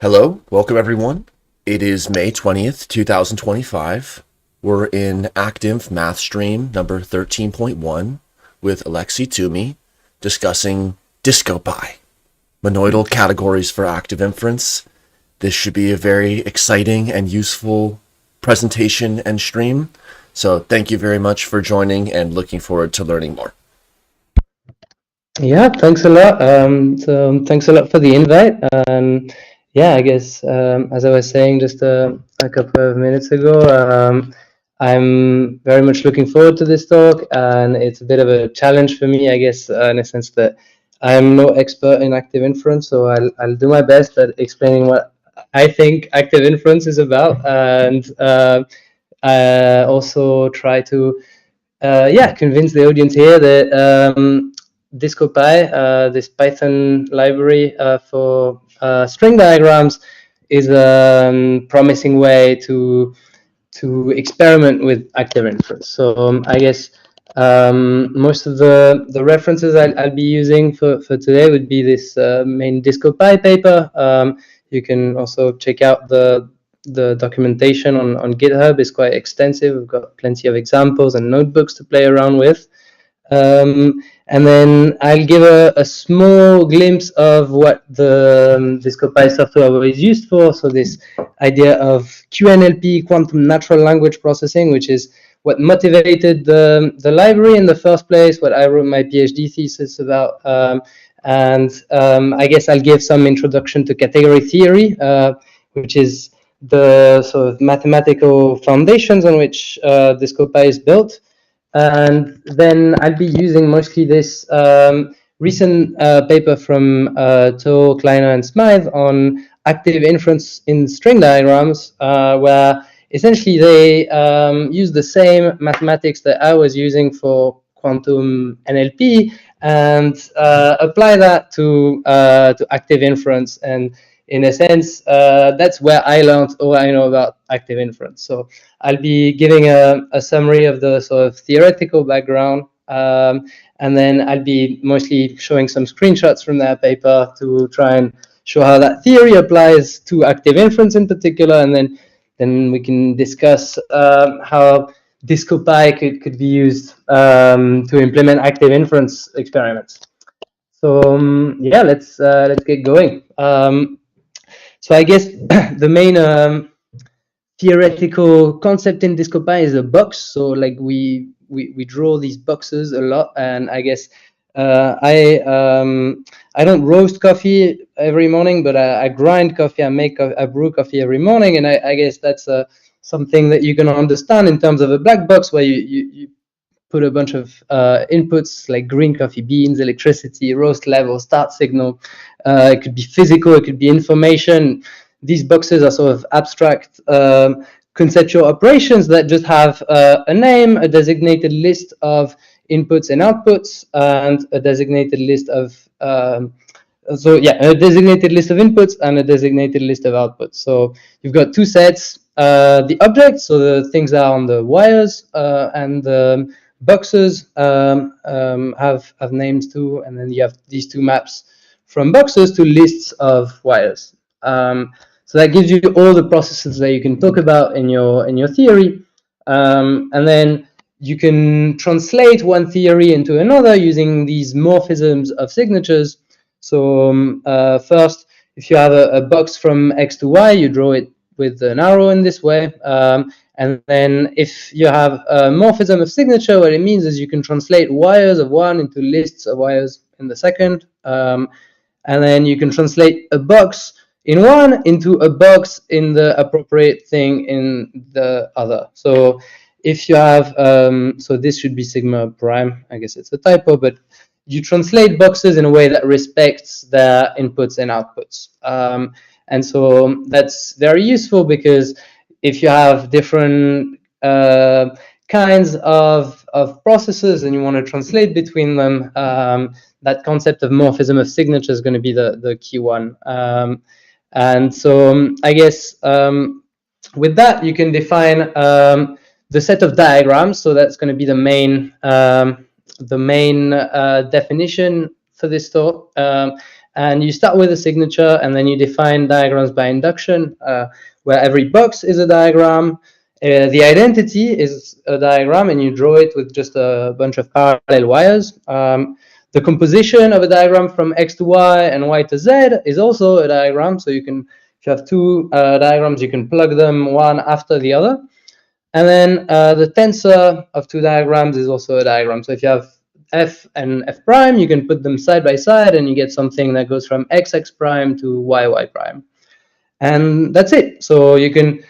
Hello, welcome everyone. It is May 20th, 2025. We're in ActInf MathStream number 13.1 with Alexis Toumi discussing DisCoPy, monoidal categories for active inference. This should be a very exciting and useful presentation and stream. So thank you very much for joining and looking forward to learning more. Yeah, thanks a lot. Thanks a lot for the invite. Yeah, I guess as I was saying just a couple of minutes ago, I'm very much looking forward to this talk, and it's a bit of a challenge for me, I guess, in a sense that I'm no expert in active inference, so I'll do my best at explaining what I think active inference is about, and also try to convince the audience here that DisCoPy, this Python library for string diagrams, is a promising way to experiment with active inference. So I guess most of the references I'll be using for today would be this main DisCoPy paper. You can also check out the documentation on GitHub. Is quite extensive. We've got plenty of examples and notebooks to play around with. And then I'll give a small glimpse of what the DisCoPy software is used for. So this idea of QNLP, quantum natural language processing, which is what motivated the library in the first place, what I wrote my PhD thesis about. I guess I'll give some introduction to category theory, which is the sort of mathematical foundations on which DisCoPy is built. And then I'll be using mostly this recent paper from Tull, Kleiner, and Smithe on active inference in string diagrams, where essentially they use the same mathematics that I was using for quantum NLP and apply that to active inference. And in a sense, that's where I learned all I know about active inference. So I'll be giving a summary of the sort of theoretical background, and then I'll be mostly showing some screenshots from that paper to try and show how that theory applies to active inference in particular, and then we can discuss how DisCoPy could be used to implement active inference experiments. So yeah, let's get going. So I guess the main theoretical concept in DisCoPy is a box. So like we draw these boxes a lot, and I guess I don't roast coffee every morning, but I grind coffee. I brew coffee every morning, and I guess that's something that you can understand in terms of a black box where you put a bunch of inputs like green coffee beans, electricity, roast level, start signal. It could be physical, it could be information. These boxes are sort of abstract conceptual operations that just have a name, a designated list of inputs and outputs, and a designated list of a designated list of inputs and a designated list of outputs. So you've got two sets, the objects, so the things that are on the wires, and the boxes have names too, and then you have these two maps from boxes to lists of wires. So that gives you all the processes that you can talk about in your theory, and then you can translate one theory into another using these morphisms of signatures. So first, if you have a box from X to Y, you draw it with an arrow in this way. And then if you have a morphism of signature, what it means is you can translate wires of one into lists of wires in the second. And then you can translate a box in one into a box in the appropriate thing in the other. So if you have, so this should be sigma prime, I guess it's a typo, but you translate boxes in a way that respects their inputs and outputs. And so that's very useful because if you have different kinds of processes and you want to translate between them, that concept of morphism of signature is going to be the key one. And so I guess with that, you can define the set of diagrams. So that's going to be the main definition for this talk. And you start with a signature, and then you define diagrams by induction, where every box is a diagram. The identity is a diagram, and you draw it with just a bunch of parallel wires. The composition of a diagram from X to Y and Y to Z is also a diagram. So you can, if you have two diagrams, you can plug them one after the other. And then the tensor of two diagrams is also a diagram. So if you have F and F prime, you can put them side by side, and you get something that goes from XX prime to YY prime. And that's it. So you can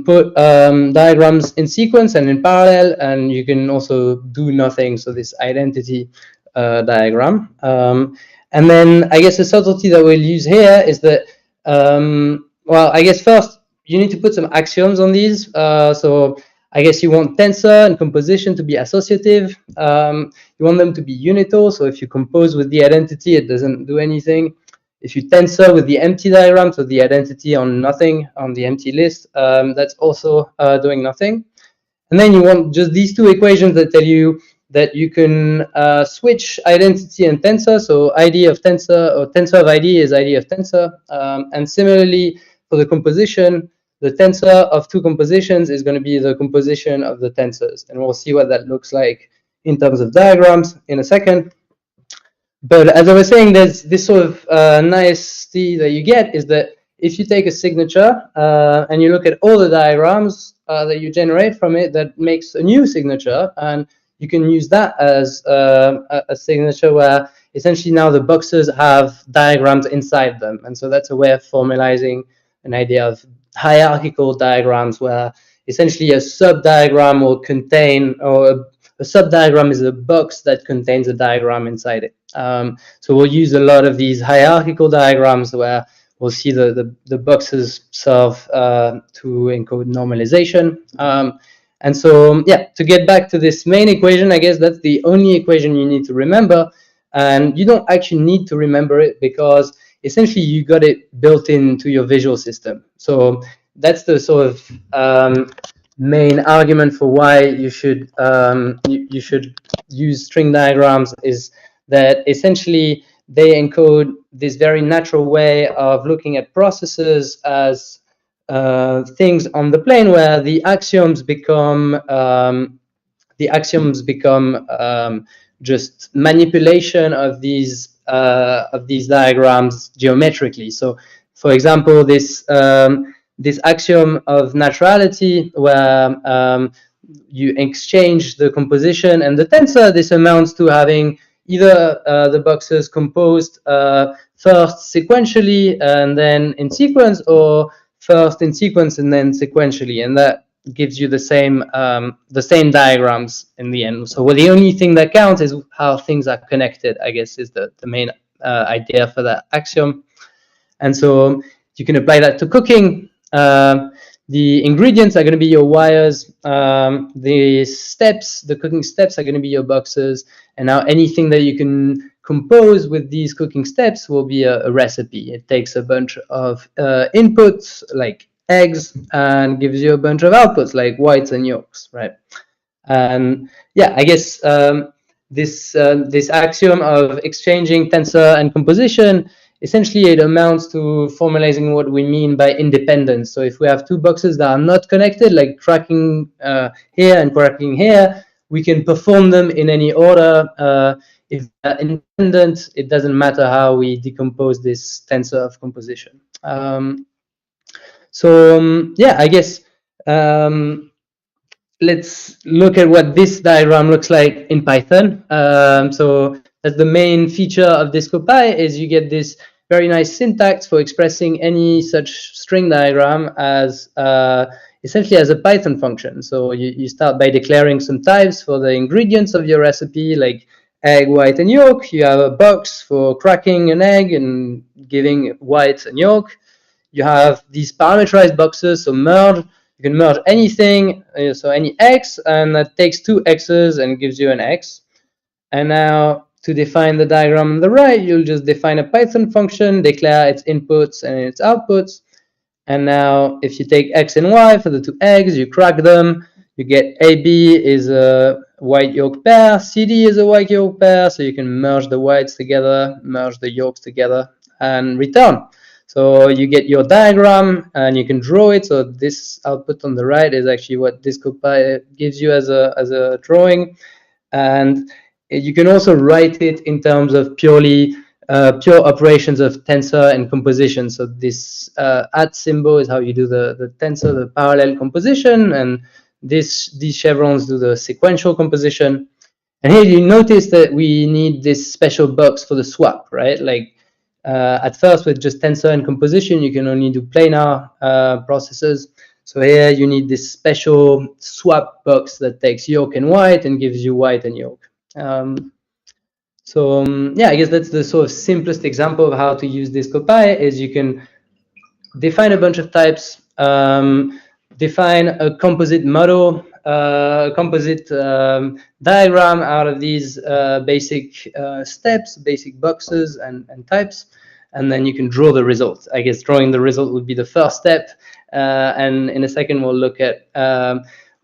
put diagrams in sequence and in parallel, and you can also do nothing. So this identity diagram. And then I guess the subtlety that we'll use here is that, well, I guess first you need to put some axioms on these. So I guess you want tensor and composition to be associative. You want them to be unital. So if you compose with the identity, it doesn't do anything. If you tensor with the empty diagram, so the identity on nothing on the empty list, that's also doing nothing. And then you want just these two equations that tell you that you can switch identity and tensor. So ID of tensor, or tensor of ID is ID of tensor. And similarly, for the composition, the tensor of two compositions is going to be the composition of the tensors. And we'll see what that looks like in terms of diagrams in a second. But as I was saying, there's this sort of nicety that you get is that if you take a signature and you look at all the diagrams that you generate from it, that makes a new signature, and you can use that as a signature where essentially now the boxes have diagrams inside them. And so that's a way of formalizing an idea of hierarchical diagrams where essentially a sub-diagram will contain, or a sub-diagram is a box that contains a diagram inside it. So we'll use a lot of these hierarchical diagrams where we'll see the boxes serve to encode normalization. And so, yeah, to get back to this main equation, I guess that's the only equation you need to remember. And you don't actually need to remember it because essentially you got it built into your visual system. So that's the sort of main argument for why you should you should use string diagrams, is that essentially they encode this very natural way of looking at processes as things on the plane where the axioms become just manipulation of these diagrams geometrically. So, for example, this axiom of naturality, where you exchange the composition and the tensor, this amounts to having either the boxes composed first sequentially and then in sequence, or first in sequence and then sequentially, and that gives you the same diagrams in the end. So, well, the only thing that counts is how things are connected, I guess, is the main idea for that axiom. And so you can apply that to cooking. The ingredients are going to be your wires. The cooking steps are going to be your boxes. And now anything that you can compose with these cooking steps will be a recipe. It takes a bunch of inputs like eggs and gives you a bunch of outputs like whites and yolks, right? And yeah, I guess this axiom of exchanging tensor and composition, essentially it amounts to formalizing what we mean by independence. So if we have two boxes that are not connected, like cracking here and cracking here, we can perform them in any order. If they're independent, it doesn't matter how we decompose this tensor of composition. Yeah, I guess let's look at what this diagram looks like in Python. So that's the main feature of DisCoPy, is you get this very nice syntax for expressing any such string diagram as essentially as a Python function. So you start by declaring some types for the ingredients of your recipe, like egg, white, and yolk. You have a box for cracking an egg and giving white and yolk. You have these parameterized boxes, so merge. You can merge anything, so any x, and that takes two x's and gives you an x. And now to define the diagram on the right, you'll just define a Python function, declare its inputs and its outputs. And now if you take x and y for the two eggs, you crack them, you get AB is a white yolk pair. CD is a white yolk pair, so you can merge the whites together, merge the yolks together, and return. So you get your diagram and you can draw it. So this output on the right is actually what DisCoPy gives you as a drawing. And you can also write it in terms of pure operations of tensor and composition. So this at symbol is how you do the tensor, the parallel composition, and these chevrons do the sequential composition. And here you notice that we need this special box for the swap, right? Like at first with just tensor and composition, you can only do planar processes. So here you need this special swap box that takes yolk and white and gives you white and yolk. Yeah, I guess that's the sort of simplest example of how to use DisCoPy. Is you can define a bunch of types, define a composite model, composite diagram out of these basic steps, basic boxes and types, and then you can draw the result. I guess drawing the result would be the first step, and in a second we'll look at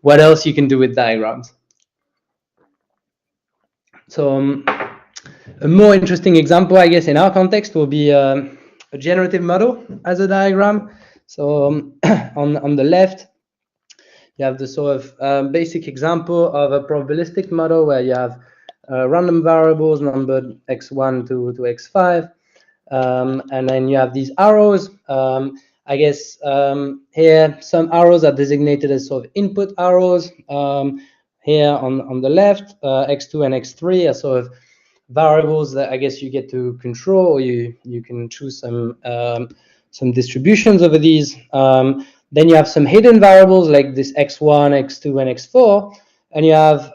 what else you can do with diagrams. So a more interesting example, I guess, in our context will be a generative model as a diagram. So on the left, you have the sort of basic example of a probabilistic model where you have random variables numbered x1 to x5. And then you have these arrows. I guess here some arrows are designated as sort of input arrows. Here on the left, x2 and x3 are sort of variables that I guess you get to control, or you can choose some distributions over these. Then you have some hidden variables like this x1, x2, and x4, and you have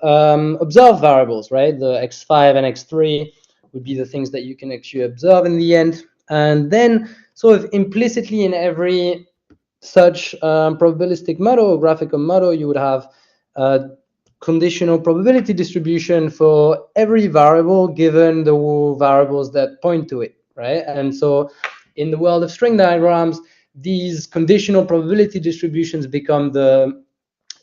observed variables, right? The x5 and x3 would be the things that you can actually observe in the end. And then sort of implicitly in every such probabilistic model or graphical model, you would have a conditional probability distribution for every variable given the variables that point to it, right? And so in the world of string diagrams, these conditional probability distributions become the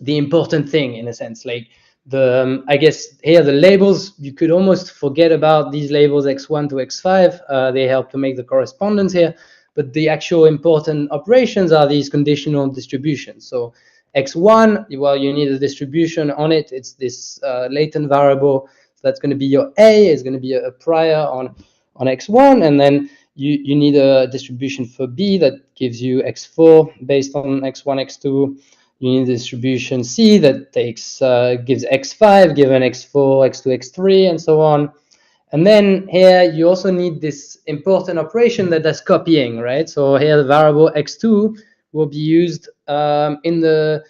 important thing in a sense. Like I guess here the labels, you could almost forget about these labels x1 to x5. They help to make the correspondence here, but the actual important operations are these conditional distributions. So x1, well, you need a distribution on it. It's this latent variable. So that's going to be your a, is going to be a prior on x1, and then you need a distribution for b that gives you x4 based on x1, x2. You need a distribution C that gives x5 given x4, x2, x3, and so on. And then here you also need this important operation that does copying, right? So here the variable x2 will be used in the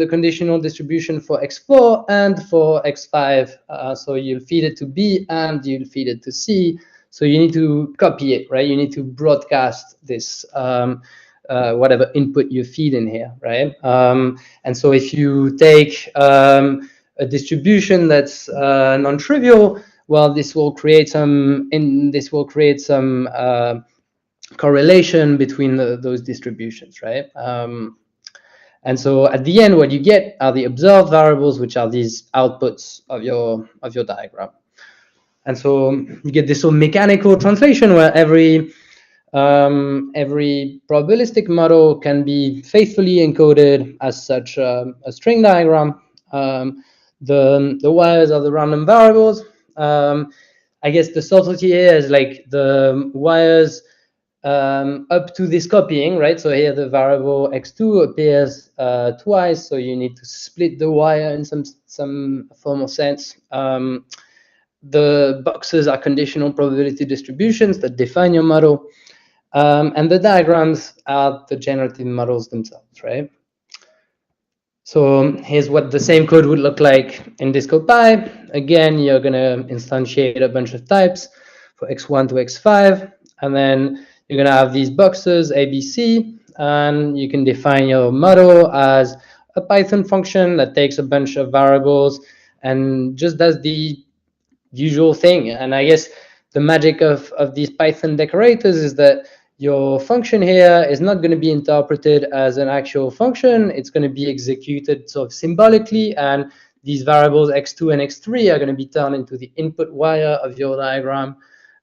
conditional distribution for x4 and for x5. So you'll feed it to B and you'll feed it to C. So you need to copy it, right? You need to broadcast this whatever input you feed in here, right? And so if you take a distribution that's non-trivial, well, this will create some correlation between those distributions, right? And so at the end, what you get are the observed variables, which are these outputs of your diagram. And so you get this sort of mechanical translation where every probabilistic model can be faithfully encoded as such a string diagram. The wires are the random variables. I guess the subtlety here is like the wires up to this copying, right? So here the variable x2 appears twice, so you need to split the wire in some formal sense. The boxes are conditional probability distributions that define your model. And the diagrams are the generative models themselves, right? So here's what the same code would look like in DisCoPy. Again, you're going to instantiate a bunch of types for x1 to x5, and then you're going to have these boxes A, B, C, and you can define your model as a Python function that takes a bunch of variables and just does the usual thing. And I guess the magic of these Python decorators is that your function here is not going to be interpreted as an actual function. It's going to be executed sort of symbolically, and these variables x2 and x3 are going to be turned into the input wire of your diagram,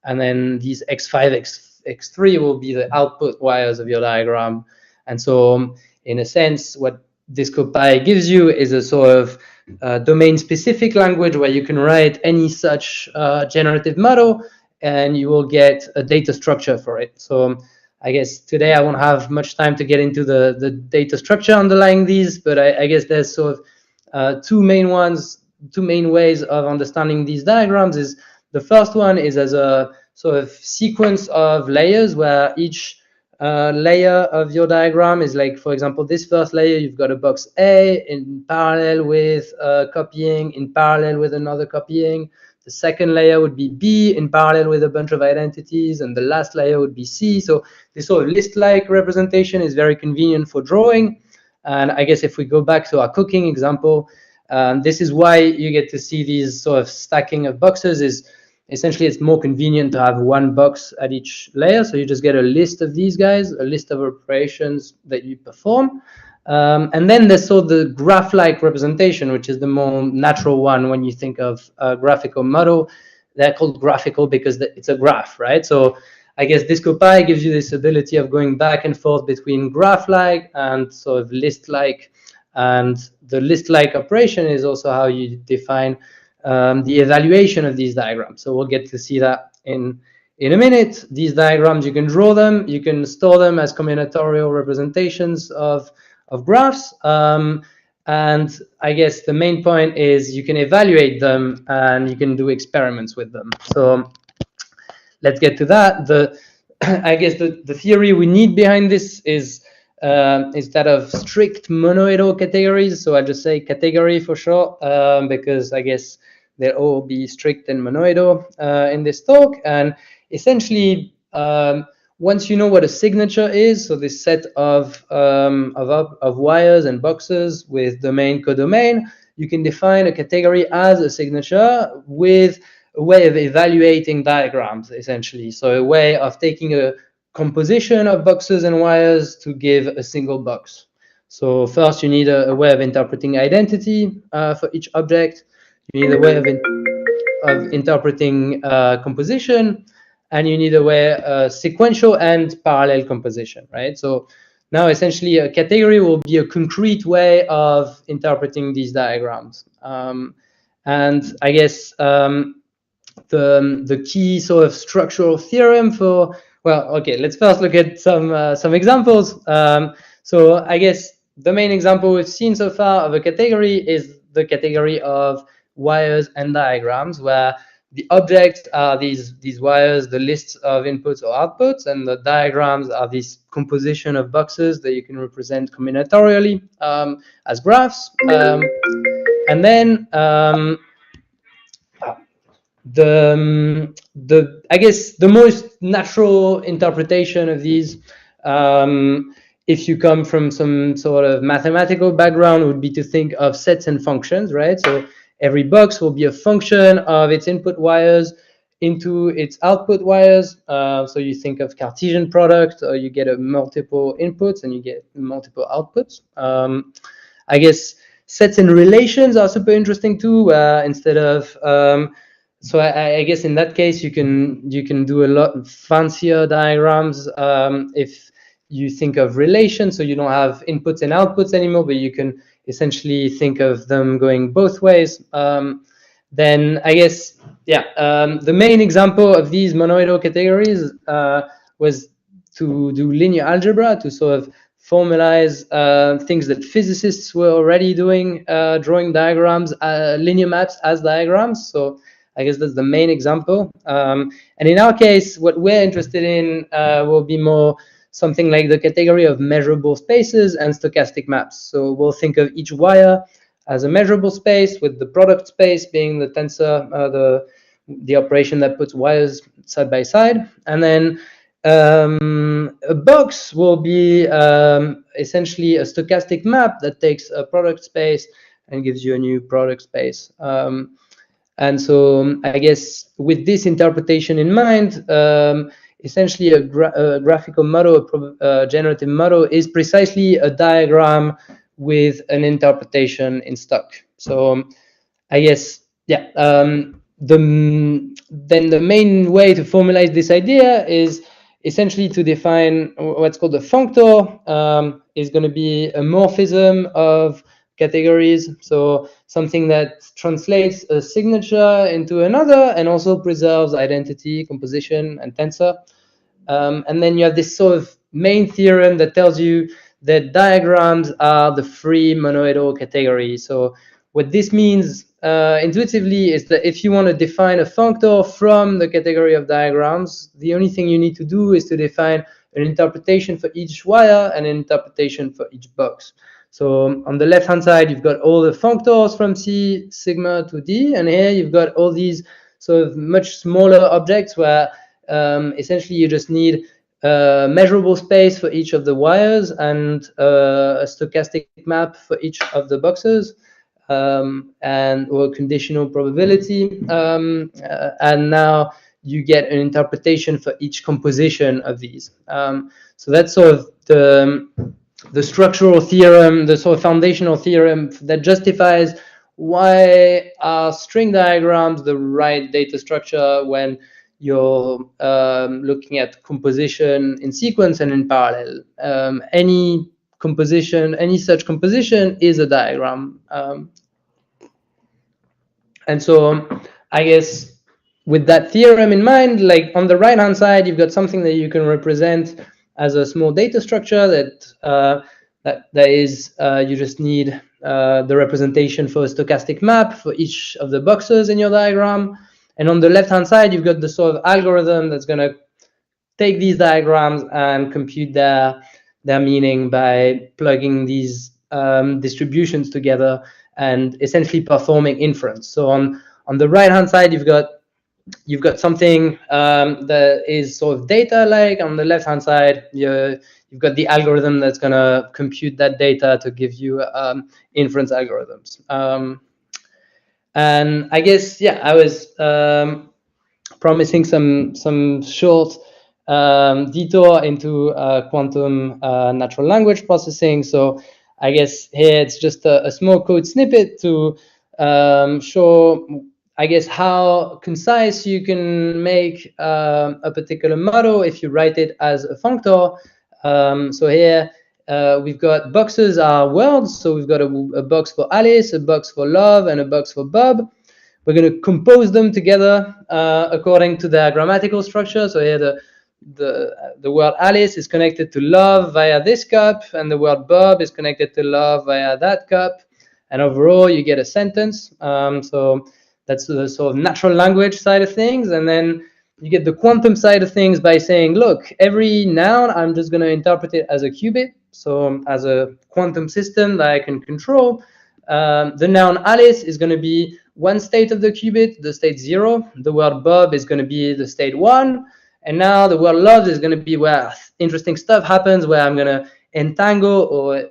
and then these x5, x3 will be the output wires of your diagram. And so in a sense, what DisCoPy gives you is a sort of domain-specific language where you can write any such generative model, and you will get a data structure for it. So I guess today I won't have much time to get into the data structure underlying these, but I guess there's sort of two main ways of understanding these diagrams. Is the first one is as a sort of sequence of layers where each layer of your diagram is like, for example, this first layer, you've got a box A in parallel with copying, in parallel with another copying. The second layer would be B in parallel with a bunch of identities, and the last layer would be C. So this sort of list-like representation is very convenient for drawing. And I guess if we go back to our cooking example, this is why you get to see these sort of stacking of boxes. Is essentially it's more convenient to have one box at each layer. So you just get a list of these guys, a list of operations that you perform. And then there's sort of the graph-like representation, which is the more natural one when you think of a graphical model. They're called graphical because it's a graph, right? So I guess DisCoPy gives you this ability of going back and forth between graph-like and sort of list-like. And the list-like operation is also how you define the evaluation of these diagrams. So we'll get to see that in a minute. These diagrams, you can draw them, you can store them as combinatorial representations of graphs. And I guess the main point is you can evaluate them and you can do experiments with them. So let's get to that. I guess the theory we need behind this is that of strict monoidal categories. So I just say category for short, because I guess they'll all be strict and monoidal in this talk. And essentially, once you know what a signature is, so this set of wires and boxes with domain, codomain, you can define a category as a signature with a way of evaluating diagrams, essentially. So a way of taking a composition of boxes and wires to give a single box. So first, you need a way of interpreting identity for each object. You need a way of interpreting composition, and you need a way sequential and parallel composition, right? So now essentially a category will be a concrete way of interpreting these diagrams. And I guess the key sort of structural theorem for, well, okay, let's first look at some examples. So I guess the main example we've seen so far of a category is the category of wires and diagrams, where the objects are these wires, the lists of inputs or outputs, and the diagrams are this composition of boxes that you can represent combinatorially as graphs. And then I guess the most natural interpretation of these, if you come from some sort of mathematical background, would be to think of sets and functions, right? So every box will be a function of its input wires into its output wires. So you think of Cartesian product, or you get a multiple inputs and you get multiple outputs. I guess sets and relations are super interesting too. Instead of so I guess in that case you can do a lot fancier diagrams if you think of relations. So you don't have inputs and outputs anymore, but you can essentially think of them going both ways. Then I guess, yeah, the main example of these monoidal categories was to do linear algebra, to sort of formalize things that physicists were already doing, drawing diagrams, linear maps as diagrams. So I guess that's the main example. And in our case, what we're interested in will be more something like the category of measurable spaces and stochastic maps. So we'll think of each wire as a measurable space, with the product space being the tensor, the operation that puts wires side by side. And then a box will be essentially a stochastic map that takes a product space and gives you a new product space. And so I guess with this interpretation in mind, essentially a graphical model, a generative model, is precisely a diagram with an interpretation in stock. So I guess, yeah, then the main way to formalize this idea is essentially to define what's called a functor. Is going to be a morphism of categories, so something that translates a signature into another and also preserves identity, composition, and tensor. And then you have this sort of main theorem that tells you that diagrams are the free monoidal category. So what this means intuitively is that if you want to define a functor from the category of diagrams, the only thing you need to do is to define an interpretation for each wire and an interpretation for each box. So on the left-hand side, you've got all the functors from C, sigma to D, and here you've got all these sort of much smaller objects where essentially you just need measurable space for each of the wires and a stochastic map for each of the boxes, and or conditional probability, and now you get an interpretation for each composition of these. So that's sort of the structural theorem, the sort of foundational theorem that justifies why are string diagrams the right data structure when you're looking at composition in sequence and in parallel. Any such composition is a diagram. And so I guess with that theorem in mind, like on the right-hand side, you've got something that you can represent as a small data structure that is you just need the representation for a stochastic map for each of the boxes in your diagram. And on the left-hand side, you've got the sort of algorithm that's going to take these diagrams and compute their meaning by plugging these distributions together and essentially performing inference. So on the right-hand side, you've got something that is sort of data-like. On the left-hand side, you've got the algorithm that's going to compute that data to give you inference algorithms. And I guess, yeah, I was promising some short detour into quantum natural language processing. So I guess here it's just a small code snippet to show, I guess, how concise you can make a particular model if you write it as a functor. So here we've got boxes are worlds. So we've got a box for Alice, a box for love, and a box for Bob. We're going to compose them together according to their grammatical structure. So here the word Alice is connected to love via this cup, and the word Bob is connected to love via that cup. And overall, you get a sentence. So that's the sort of natural language side of things. And then you get the quantum side of things by saying, look, every noun, I'm just going to interpret it as a qubit. So as a quantum system that I can control. The noun Alice is going to be one state of the qubit, the state 0. The word Bob is going to be the state 1. And now the word love is going to be where interesting stuff happens, where I'm going to entangle or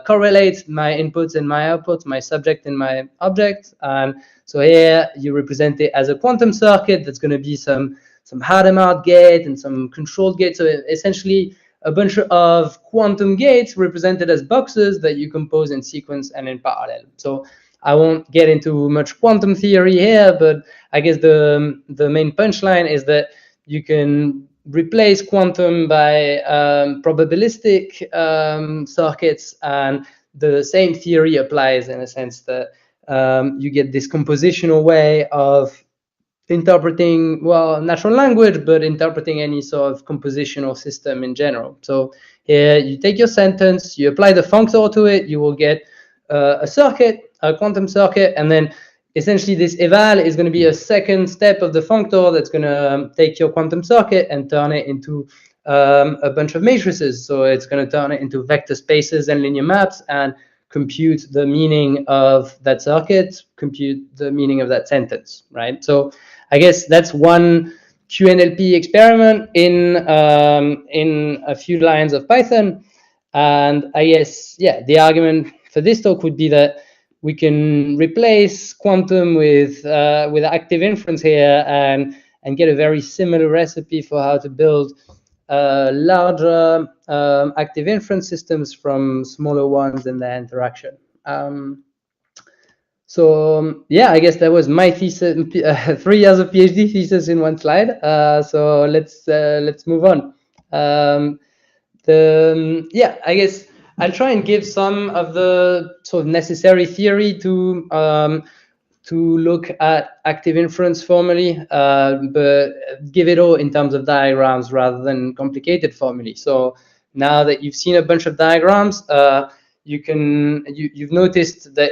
correlate my inputs and my outputs, my subject and my object. And so here you represent it as a quantum circuit that's going to be some Hadamard gate and some controlled gate. So essentially a bunch of quantum gates represented as boxes that you compose in sequence and in parallel. So I won't get into much quantum theory here, but I guess the main punchline is that you can replace quantum by probabilistic circuits, and the same theory applies in a sense that you get this compositional way of interpreting, well, natural language, but interpreting any sort of compositional system in general. So here you take your sentence, you apply the functor to it, you will get a circuit, a quantum circuit, and then essentially this eval is going to be a second step of the functor that's going to take your quantum circuit and turn it into a bunch of matrices. So it's going to turn it into vector spaces and linear maps and compute the meaning of that circuit, compute the meaning of that sentence, right? So I guess that's one QNLP experiment in a few lines of Python. And I guess, yeah, the argument for this talk would be that we can replace quantum with active inference here and get a very similar recipe for how to build larger active inference systems from smaller ones in their interaction. So yeah, I guess that was my thesis, 3 years of PhD thesis in one slide. So let's move on. Yeah, I guess I'll try and give some of the sort of necessary theory to look at active inference formally, but give it all in terms of diagrams rather than complicated formally. So now that you've seen a bunch of diagrams, you've noticed that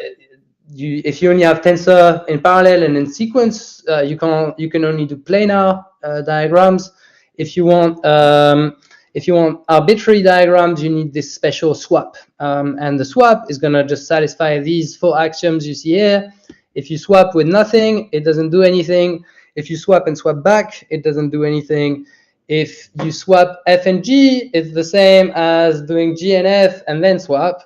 if you only have tensor in parallel and in sequence, you can only do planar diagrams. If you want arbitrary diagrams, you need this special swap, and the swap is going to just satisfy these 4 axioms you see here. If you swap with nothing, it doesn't do anything. If you swap and swap back, it doesn't do anything. If you swap f and g, it's the same as doing g and f and then swap.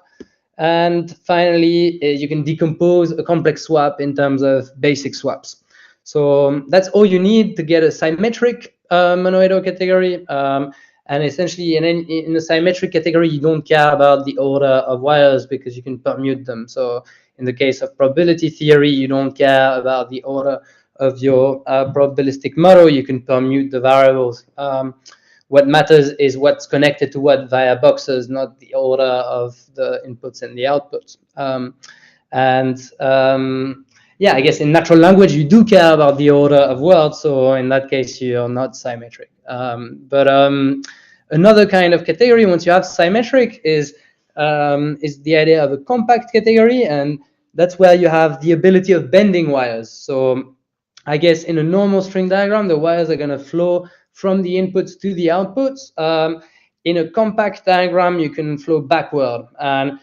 And finally, you can decompose a complex swap in terms of basic swaps. So that's all you need to get a symmetric monoidal category. And essentially, in a symmetric category, you don't care about the order of wires because you can permute them. So in the case of probability theory, you don't care about the order of your probabilistic model. You can permute the variables. What matters is what's connected to what via boxes, not the order of the inputs and the outputs. Yeah, I guess in natural language, you do care about the order of words. So in that case, you're not symmetric. Another kind of category, once you have symmetric, is the idea of a compact category. And that's where you have the ability of bending wires. So I guess in a normal string diagram, the wires are going to flow from the inputs to the outputs. In a compact diagram, you can flow backward. And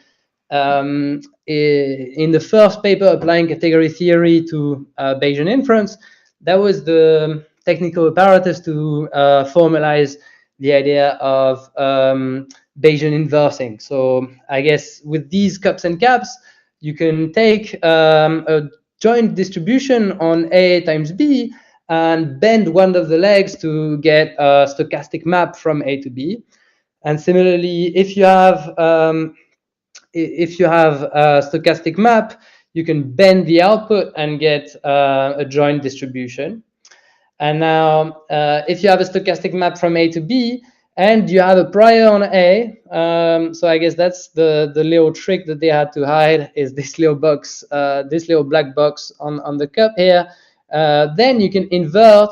in the first paper applying category theory to Bayesian inference, that was the technical apparatus to formalize the idea of Bayesian inversing. So I guess with these cups and caps, you can take a joint distribution on A times B and bend one of the legs to get a stochastic map from A to B. And similarly, if you have a stochastic map, you can bend the output and get a joint distribution. And now, if you have a stochastic map from A to B, and you have a prior on A, so I guess that's the little trick that they had to hide, is this little box, this little black box on the cup here. Then you can invert,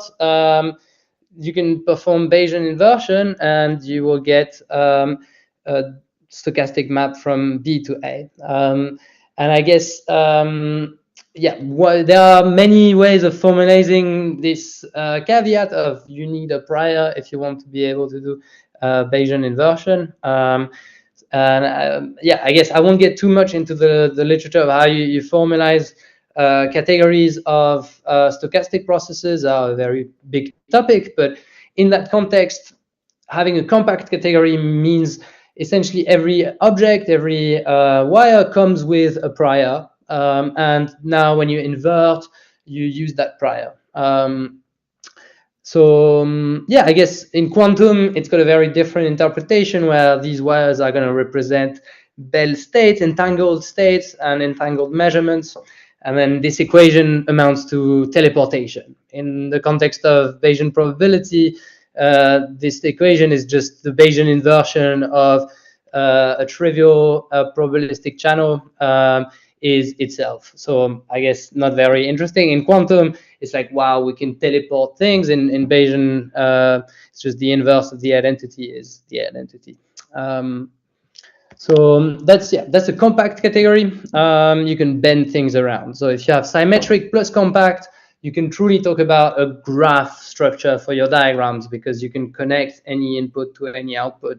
you can perform Bayesian inversion, and you will get a stochastic map from B to A. And I guess, yeah, there are many ways of formalizing this caveat of you need a prior if you want to be able to do Bayesian inversion. Yeah, I guess I won't get too much into the literature of how you formalize categories of stochastic processes are a very big topic, but in that context, having a compact category means essentially every object, every wire comes with a prior. And now when you invert, you use that prior. Yeah, I guess in quantum, it's got a very different interpretation where these wires are going to represent Bell states, entangled states, and entangled measurements. And then this equation amounts to teleportation. In the context of Bayesian probability, this equation is just the Bayesian inversion of a trivial probabilistic channel is itself. So I guess not very interesting. In quantum, it's like, wow, we can teleport things. In Bayesian, it's just the inverse of the identity is the identity. So that's a compact category. You can bend things around. So if you have symmetric plus compact, you can truly talk about a graph structure for your diagrams because you can connect any input to any output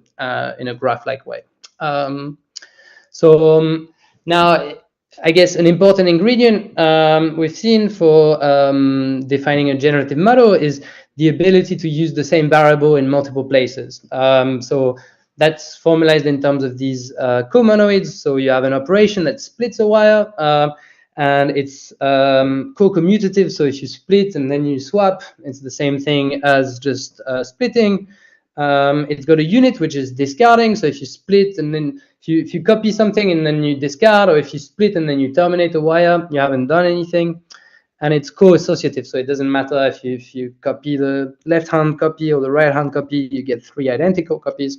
in a graph-like way. Now, I guess an important ingredient we've seen for defining a generative model is the ability to use the same variable in multiple places. So that's formalized in terms of these comonoids. So you have an operation that splits a wire, and it's co-commutative. So if you split and then you swap, it's the same thing as just splitting. It's got a unit which is discarding. So if you split and then if you copy something and then you discard, or if you split and then you terminate a wire, you haven't done anything. And it's co-associative, so it doesn't matter if you copy the left-hand copy or the right-hand copy, you get 3 identical copies.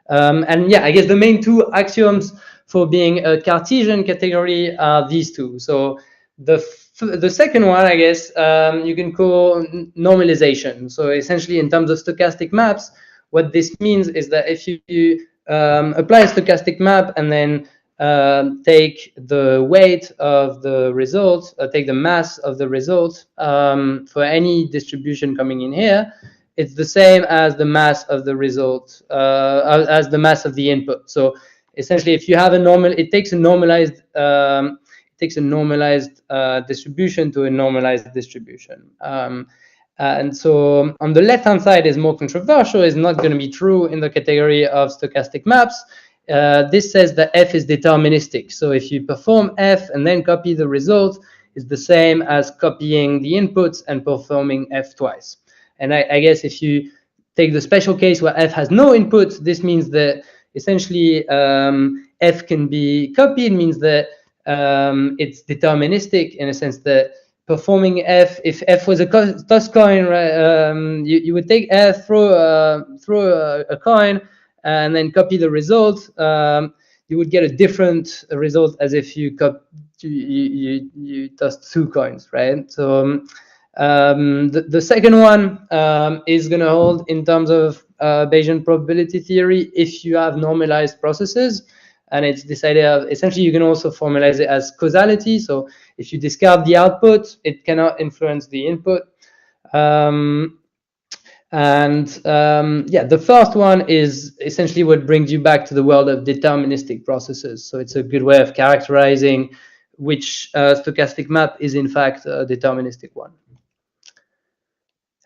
And yeah, I guess the main 2 axioms for being a Cartesian category are these 2. So the second one, I guess, you can call normalization. So essentially, in terms of stochastic maps, what this means is that if you apply a stochastic map and then take the weight of the result, take the mass of the result for any distribution coming in here, it's the same as the mass of the result, as the mass of the input. So essentially, if you have a normal, it takes a normalized distribution to a normalized distribution. And so on the left-hand side is more controversial, is not going to be true in the category of stochastic maps. This says that f is deterministic. So if you perform f and then copy the result, it's the same as copying the inputs and performing f twice. And I guess if you take the special case where f has no inputs, this means that essentially f can be copied, means that it's deterministic in a sense that performing f, if f was a toss coin, right, you would take f, throw a coin, and then copy the result. You would get a different result as if you tossed 2 coins, right? So the second one is going to hold in terms of Bayesian probability theory if you have normalized processes. And it's this idea of, essentially, you can also formalize it as causality. So if you discard the output, it cannot influence the input. Yeah, the first one is essentially what brings you back to the world of deterministic processes. So it's a good way of characterizing which stochastic map is in fact a deterministic one.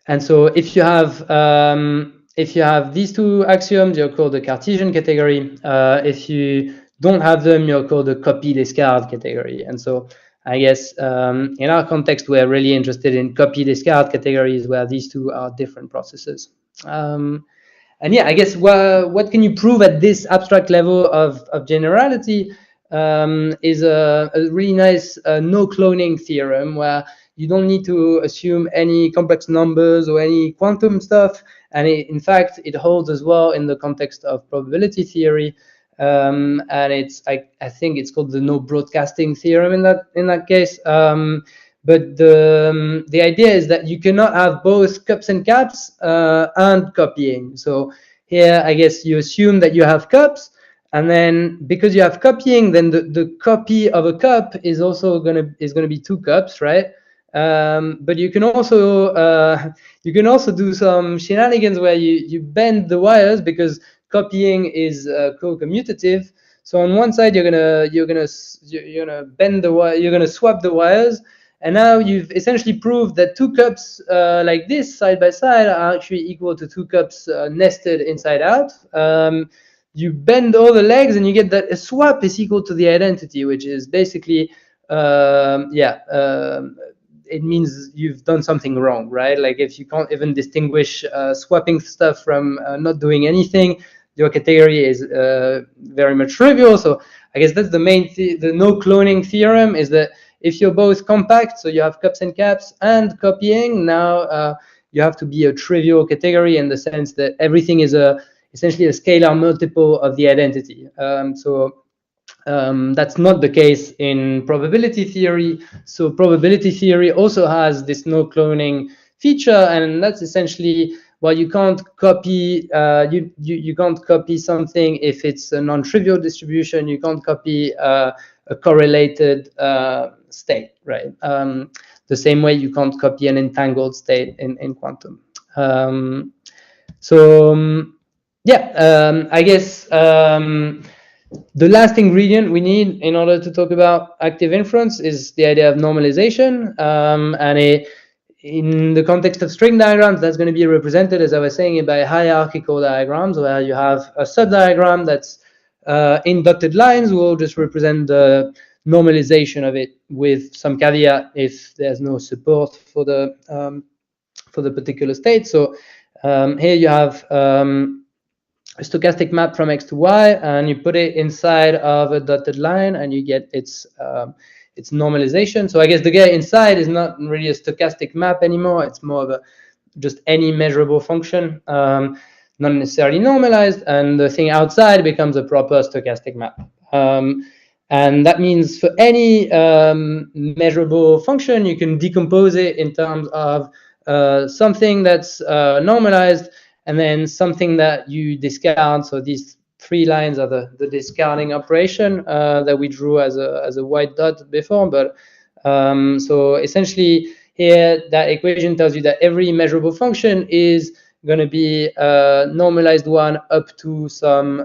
And so if you have these 2 axioms, you're called the Cartesian category. If you don't have them, you're called the copy-discard category. And so I guess in our context, we're really interested in copy-discard categories where these 2 are different processes. And yeah, I guess what can you prove at this abstract level of generality is a really nice no cloning theorem, where you don't need to assume any complex numbers or any quantum stuff. And in fact, it holds as well in the context of probability theory. And I think it's called the no broadcasting theorem in that case. But the idea is that you cannot have both cups and caps and copying. So here, I guess you assume that you have cups, and then because you have copying, then the copy of a cup is also gonna be 2 cups, right? But you can also do some shenanigans where you bend the wires, because copying is co-commutative. So on one side, you're gonna bend the wire, you're gonna swap the wires, and now you've essentially proved that 2 cups like this side by side are actually equal to 2 cups nested inside out. You bend all the legs, and you get that a swap is equal to the identity, which is basically it means you've done something wrong, right? Like if you can't even distinguish swapping stuff from not doing anything, your category is very much trivial. So I guess that's the main the no cloning theorem, is that if you're both compact, so you have cups and caps and copying, now you have to be a trivial category in the sense that everything is essentially a scalar multiple of the identity. That's not the case in probability theory. So probability theory also has this no cloning feature, and that's essentially, well, you can't copy you can't copy something if it's a non-trivial distribution. You can't copy a correlated state, right? The same way you can't copy an entangled state in quantum. I guess the last ingredient we need in order to talk about active inference is the idea of normalization. In the context of string diagrams, that's going to be represented, as I was saying, by hierarchical diagrams, where you have a subdiagram that's in dotted lines. We'll just represent the normalization of it with some caveat if there's no support for the particular state. So here you have stochastic map from X to Y, and you put it inside of a dotted line, and you get its normalization. So I guess the guy inside is not really a stochastic map anymore. It's more of a just any measurable function, not necessarily normalized, and the thing outside becomes a proper stochastic map. And that means for any measurable function, you can decompose it in terms of something that's normalized, and then something that you discard. So these 3 lines are the discarding operation that we drew as a white dot before. But so essentially here, that equation tells you that every measurable function is going to be normalized one up to some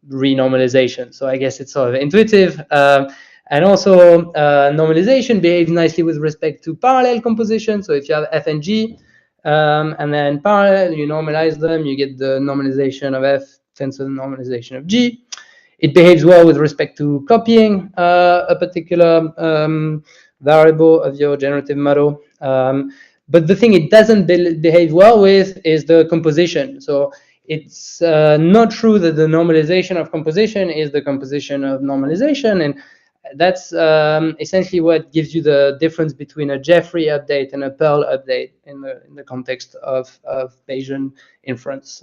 renormalization. So I guess it's sort of intuitive. And also, normalization behaves nicely with respect to parallel composition. So if you have f and g, and then parallel, you normalize them, you get the normalization of f tensor normalization of g. It behaves well with respect to copying a particular variable of your generative model. But the thing it doesn't behave well with is the composition. So it's not true that the normalization of composition is the composition of normalization. And that's essentially what gives you the difference between a Jeffrey update and a Pearl update in the context of Bayesian inference.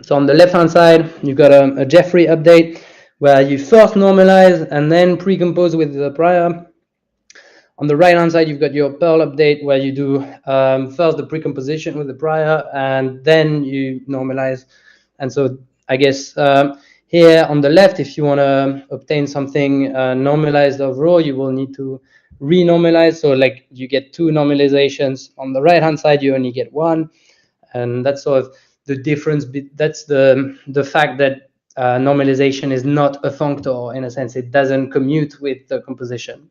So on the left-hand side, you've got a Jeffrey update where you first normalize and then pre-compose with the prior. On the right-hand side, you've got your Pearl update where you do first the pre-composition with the prior and then you normalize. And so I guess here on the left, if you want to obtain something normalized overall, you will need to renormalize. So like you get 2 normalizations. On the right-hand side, you only get 1. And that's sort of the difference. That's the fact that normalization is not a functor. In a sense, it doesn't commute with the composition.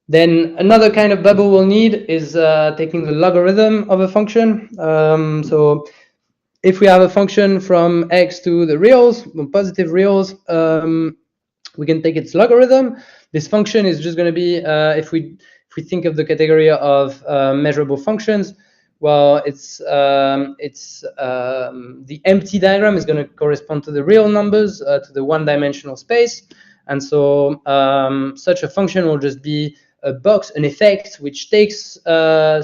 Then another kind of bubble we'll need is taking the logarithm of a function. So if we have a function from x to the reals, positive reals, we can take its logarithm. This function is just going to be, if we think of the category of measurable functions, well, it's the empty diagram is going to correspond to the real numbers, to the one-dimensional space. And so such a function will just be a box, an effect, which takes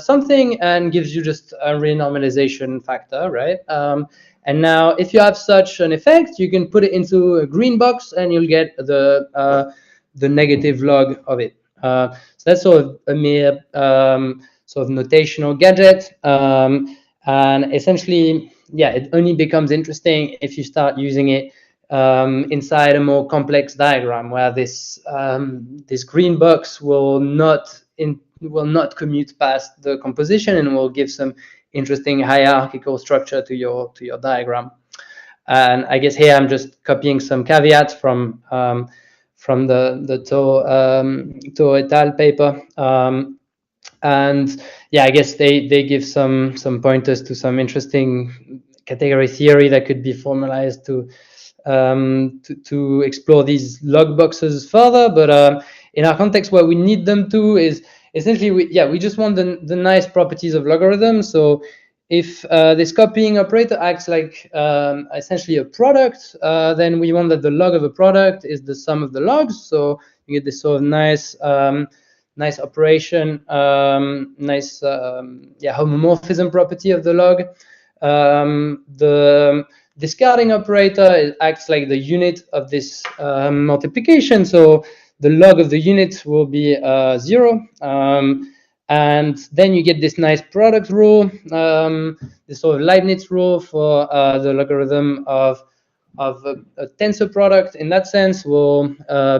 something and gives you just a renormalization factor, right? And now if you have such an effect, you can put it into a green box and you'll get the negative log of it. So that's sort of a mere sort of notational gadget. And essentially, yeah, it only becomes interesting if you start using it inside a more complex diagram where this green box will not commute past the composition and will give some interesting hierarchical structure to your diagram. And I guess here I'm just copying some caveats from the Tull et al. Paper. And yeah, I guess they give some pointers to some interesting category theory that could be formalized to explore these log boxes further. But in our context, what we need them to is essentially, we just want the nice properties of logarithms. So if this copying operator acts like essentially a product, then we want that the log of a product is the sum of the logs. So you get this sort of nice operation, nice homomorphism property of the log. The discarding operator acts like the unit of this multiplication. So the log of the unit will be 0. And then you get this nice product rule, this sort of Leibniz rule for the logarithm of a tensor product. In that sense, will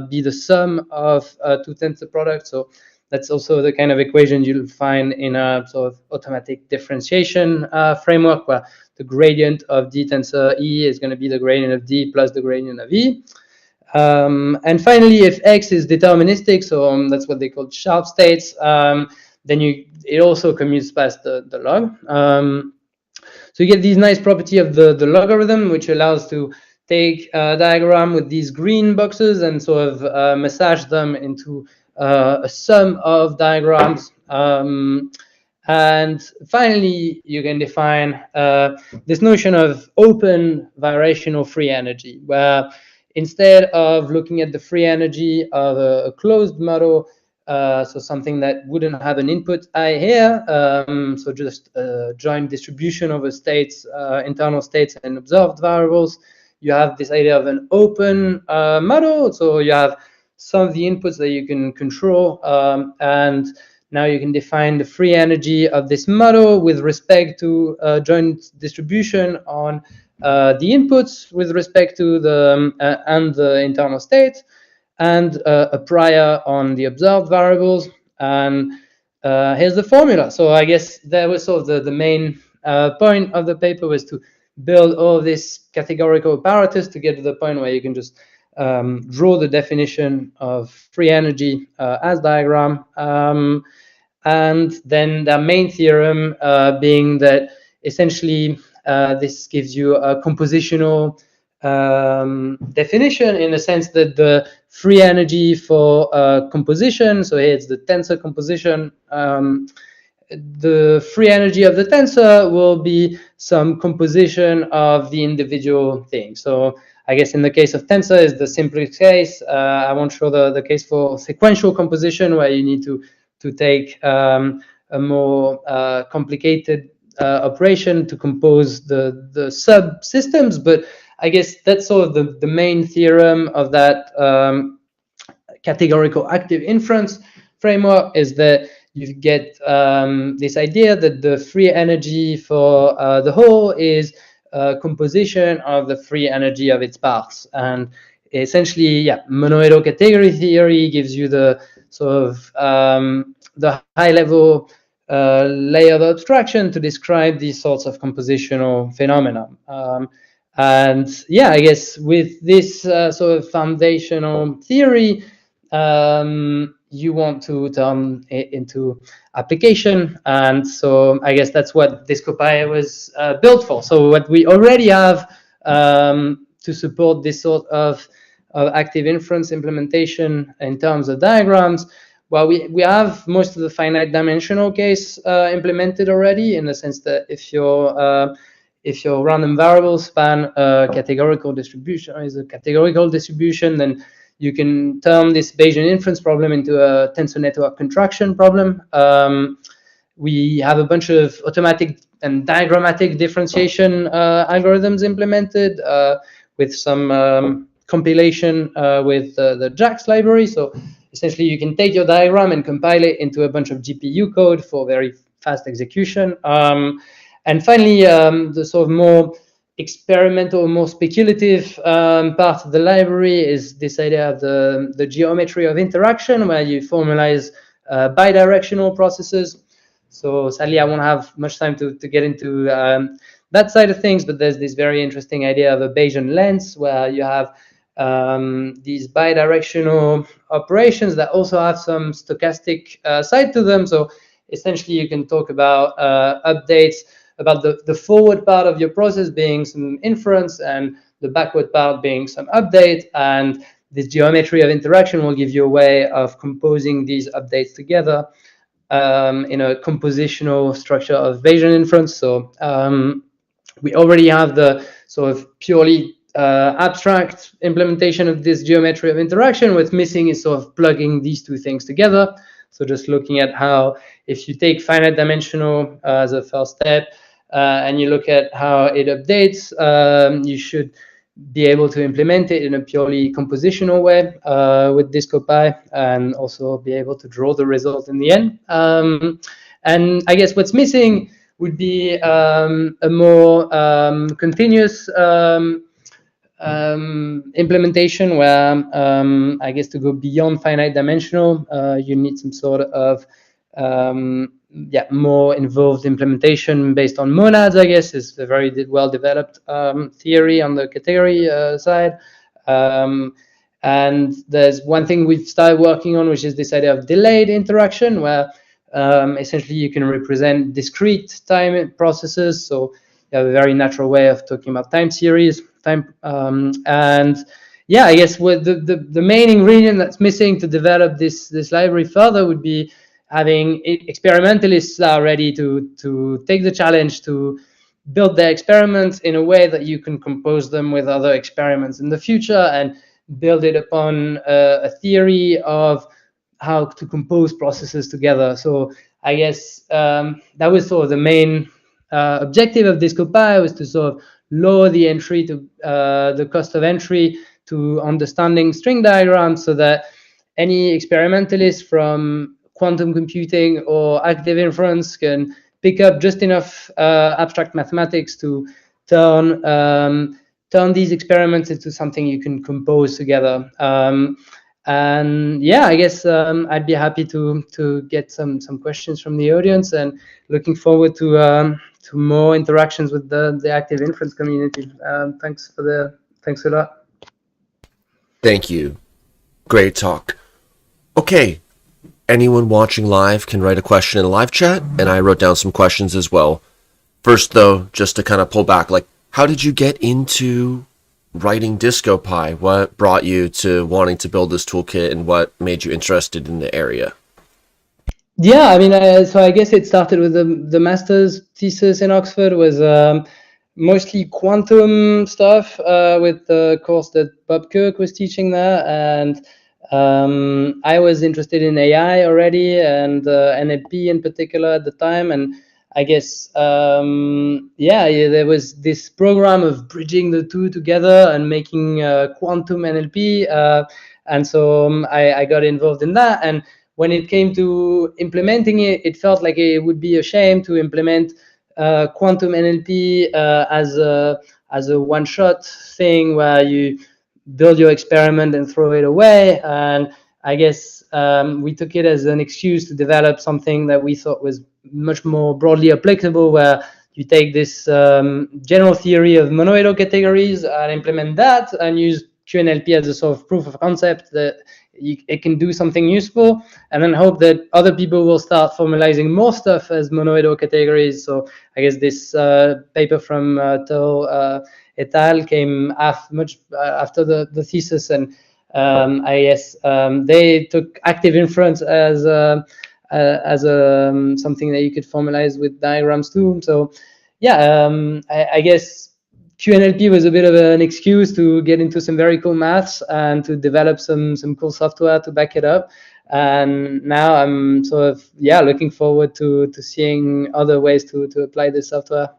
be the sum of 2 tensor products. So that's also the kind of equation you'll find in a sort of automatic differentiation framework, where the gradient of D tensor E is going to be the gradient of D plus the gradient of E. And finally, if X is deterministic, so that's what they call sharp states, then it also commutes past the log. So you get these nice property of the logarithm, which allows to take a diagram with these green boxes and sort of massage them into a sum of diagrams. And finally, you can define this notion of open variational free energy, where instead of looking at the free energy of a closed model, so something that wouldn't have an input I here, so just a joint distribution over states, internal states and observed variables, you have this idea of an open model. So you have some of the inputs that you can control, and now you can define the free energy of this model with respect to joint distribution on the inputs with respect to the and the internal state, and a prior on the observed variables. And here's the formula. So I guess that was sort of the main point of the paper, was to build all this categorical apparatus to get to the point where you can just draw the definition of free energy as diagram. And then the main theorem being that essentially this gives you a compositional definition, in the sense that the free energy for composition, so here it's the tensor composition, the free energy of the tensor will be some composition of the individual things. So I guess in the case of tensor is the simplest case. I won't show the case for sequential composition, where you need to take a more complicated operation to compose the subsystems. But I guess that's sort of the main theorem of that categorical active inference framework, is that you get this idea that the free energy for the whole is a composition of the free energy of its parts. And essentially, yeah, monoidal category theory gives you the sort of the high-level layer of abstraction to describe these sorts of compositional phenomena. And yeah, I guess with this sort of foundational theory, you want to turn it into application. And so I guess that's what DisCoPy was built for. So what we already have to support this sort of active inference implementation in terms of diagrams, well, we have most of the finite dimensional case implemented already, in the sense that if your random variables span a categorical distribution, then you can turn this Bayesian inference problem into a tensor network contraction problem. We have a bunch of automatic and diagrammatic differentiation algorithms implemented with some compilation with the JAX library. So essentially, you can take your diagram and compile it into a bunch of GPU code for very fast execution. And finally, the sort of more experimental, more speculative part of the library is this idea of the geometry of interaction, where you formalize bidirectional processes. So sadly, I won't have much time to get into that side of things, but there's this very interesting idea of a Bayesian lens, where you have these bidirectional operations that also have some stochastic side to them. So essentially, you can talk about updates, about the forward part of your process being some inference and the backward part being some update. And this geometry of interaction will give you a way of composing these updates together in a compositional structure of Bayesian inference. So we already have the sort of purely abstract implementation of this geometry of interaction. What's missing is sort of plugging these two things together. So just looking at how, if you take finite dimensional as a first step, and you look at how it updates, you should be able to implement it in a purely compositional way with DisCoPy, and also be able to draw the result in the end. And I guess what's missing would be a more continuous implementation, where I guess to go beyond finite dimensional, you need some sort of more involved implementation based on monads. I guess is a very well developed theory on the category side. And there's one thing we've started working on, which is this idea of delayed interaction, where essentially you can represent discrete time processes. So you have a very natural way of talking about time series, and yeah, I guess what the main ingredient that's missing to develop this library further would be having experimentalists are ready to take the challenge to build their experiments in a way that you can compose them with other experiments in the future and build it upon a theory of how to compose processes together. So I guess that was sort of the main objective of DisCoPy, was to sort of lower the entry to the cost of entry to understanding string diagrams, so that any experimentalist from quantum computing or active inference can pick up just enough abstract mathematics to turn these experiments into something you can compose together. And yeah, I guess I'd be happy to get some questions from the audience, and looking forward to more interactions with the active inference community. Thanks a lot. Thank you. Great talk. Okay, anyone watching live can write a question in the live chat, and I wrote down some questions as well. First, though, just to kind of pull back, like, how did you get into writing DisCoPy? What brought you to wanting to build this toolkit, and what made you interested in the area? Yeah, I mean, so I guess it started with the master's thesis in Oxford, was mostly quantum stuff with the course that Bob Kirk was teaching there, and I was interested in AI already, and NLP in particular at the time, and I guess yeah, there was this program of bridging the two together and making quantum NLP, and so I got involved in that. And when it came to implementing it, it felt like it would be a shame to implement quantum NLP as a one-shot thing where you build your experiment and throw it away. And I guess we took it as an excuse to develop something that we thought was much more broadly applicable, where you take this general theory of monoidal categories and implement that, and use QNLP as a sort of proof of concept that it can do something useful, and then hope that other people will start formalizing more stuff as monoidal categories. So I guess this paper from Tull et al. Came much after the thesis, and I guess they took active inference as something that you could formalize with diagrams too. So yeah, I guess QNLP was a bit of an excuse to get into some very cool maths and to develop some cool software to back it up. And now I'm sort of looking forward to seeing other ways to apply this software.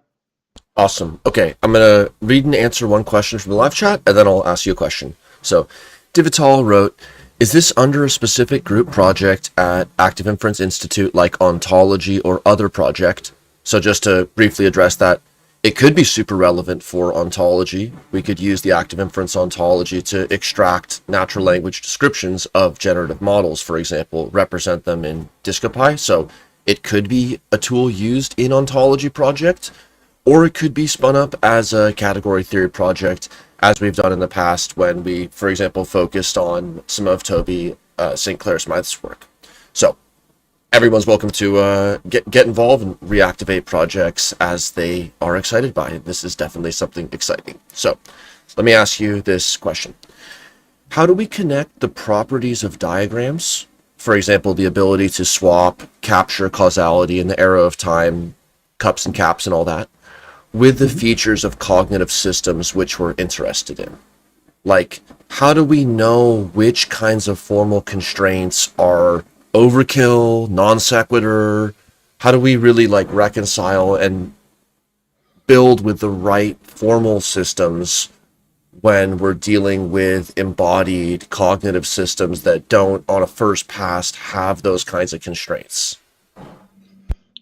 Awesome. Okay, I'm gonna read and answer one question from the live chat, and then I'll ask you a question. So, Divital wrote, "Is this under a specific group project at Active Inference Institute, like ontology or other project?" So just to briefly address that, it could be super relevant for ontology. We could use the active inference ontology to extract natural language descriptions of generative models, for example, represent them in DisCoPy. So it could be a tool used in ontology project, or it could be spun up as a category theory project, as we've done in the past when we, for example, focused on some of Toby St. Kleiner Smithe's work. So everyone's welcome to get involved and reactivate projects as they are excited by it. This is definitely something exciting. So let me ask you this question. How do we connect the properties of diagrams, for example, the ability to swap, capture causality in the arrow of time, cups and caps and all that, with the features of cognitive systems which we're interested in? Like, how do we know which kinds of formal constraints are overkill, non sequitur? How do we really like reconcile and build with the right formal systems when we're dealing with embodied cognitive systems that don't, on a first pass, have those kinds of constraints?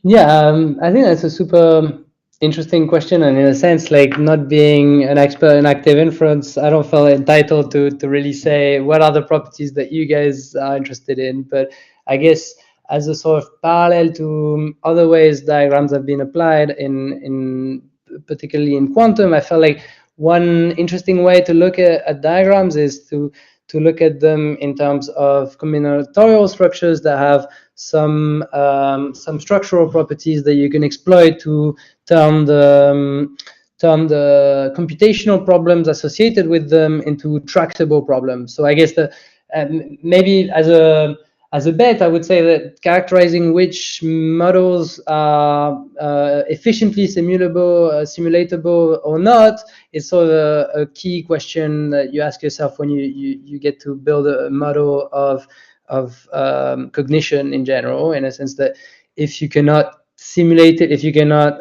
Yeah, I think that's a super interesting question, and in a sense, like, not being an expert in active inference, I don't feel entitled to really say what are the properties that you guys are interested in. But I guess as a sort of parallel to other ways diagrams have been applied in particularly in quantum, I felt like one interesting way to look at diagrams is to look at them in terms of combinatorial structures that have some structural properties that you can exploit to turn the computational problems associated with them into tractable problems. So I guess maybe as as a bet, I would say that characterizing which models are efficiently simulatable or not is sort of a key question that you ask yourself when you get to build a model of cognition in general, in a sense that if you cannot simulate it, if you cannot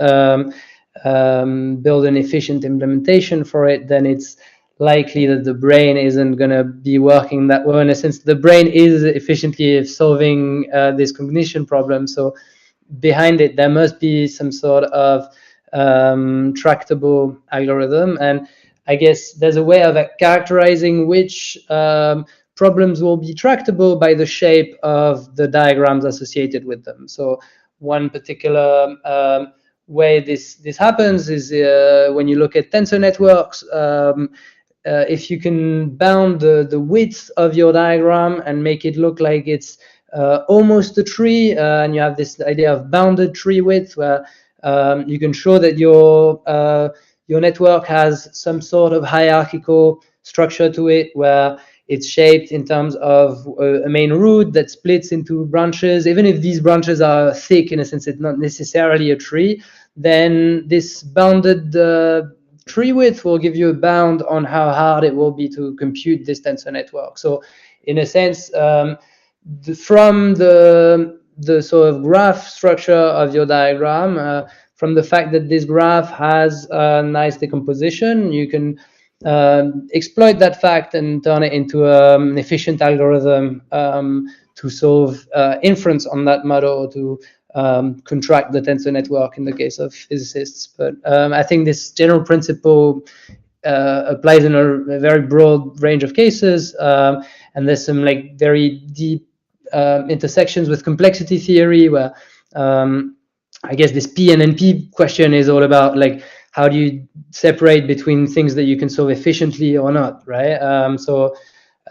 build an efficient implementation for it, then it's likely that the brain isn't going to be working that well. In a sense, the brain is efficiently solving this cognition problem. So behind it, there must be some sort of tractable algorithm. And I guess there's a way of characterizing which problems will be tractable by the shape of the diagrams associated with them. So one particular way this happens is when you look at tensor networks. If you can bound the width of your diagram and make it look like it's almost a tree, and you have this idea of bounded tree width, where you can show that your network has some sort of hierarchical structure to it, where it's shaped in terms of a main root that splits into branches. Even if these branches are thick, in a sense, it's not necessarily a tree, then this bounded tree width will give you a bound on how hard it will be to compute this tensor network. So in a sense, from the sort of graph structure of your diagram, from the fact that this graph has a nice decomposition, you can exploit that fact and turn it into an efficient algorithm to solve inference on that model, to contract the tensor network in the case of physicists. But I think this general principle applies in a very broad range of cases, and there's some like very deep intersections with complexity theory, where I guess this P and NP question is all about like how do you separate between things that you can solve efficiently or not, right? So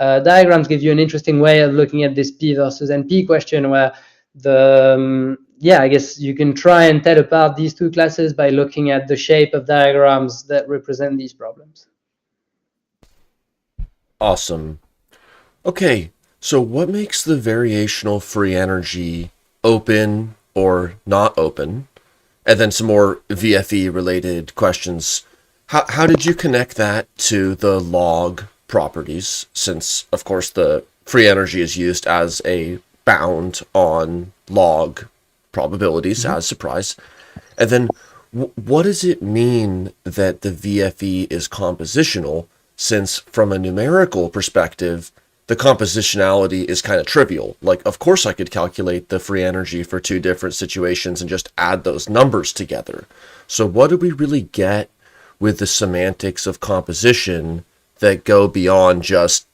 diagrams give you an interesting way of looking at this P versus NP question, where the I guess you can try and tell apart these two classes by looking at the shape of diagrams that represent these problems. Awesome. Okay, so what makes the variational free energy open or not open? And then some more VFE related questions. How did you connect that to the log properties, since of course the free energy is used as a bound on log probabilities as surprise? And then what does it mean that the VFE is compositional, since from a numerical perspective the compositionality is kind of trivial? Like, of course I could calculate the free energy for two different situations and just add those numbers together. So what do we really get with the semantics of composition that go beyond just